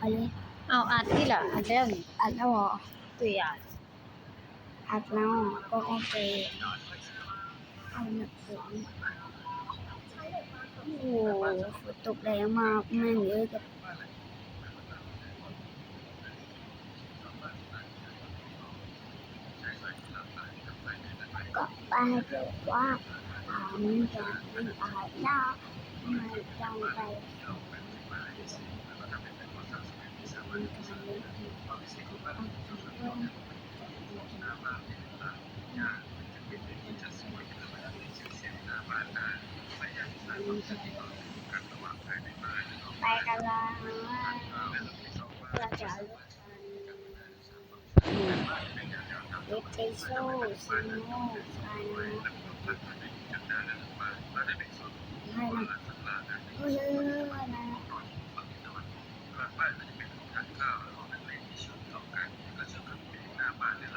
เอาเลยเอาอัดที่ละอัดแล้วนี่ อัดแล้วเหรอ ตัวอย่าง อัดแล้วก็โอเคเอาหนักฝนโอ้ฝนตกแรงมากแม่งเยอะกับก็ไปเกิดว่ามันจะไม่ตายนะไม่ต้องไปไปกันเลยเราจะรถเทโซ่ซีโน่ไปนะไม่นะเฮ้ยนะ บ้านก็จะเป็นของทานข้าวแล้วก็เป็นเลนที่ชุดต่อกันก็จะเป็นหน้าบ้านเนี่ย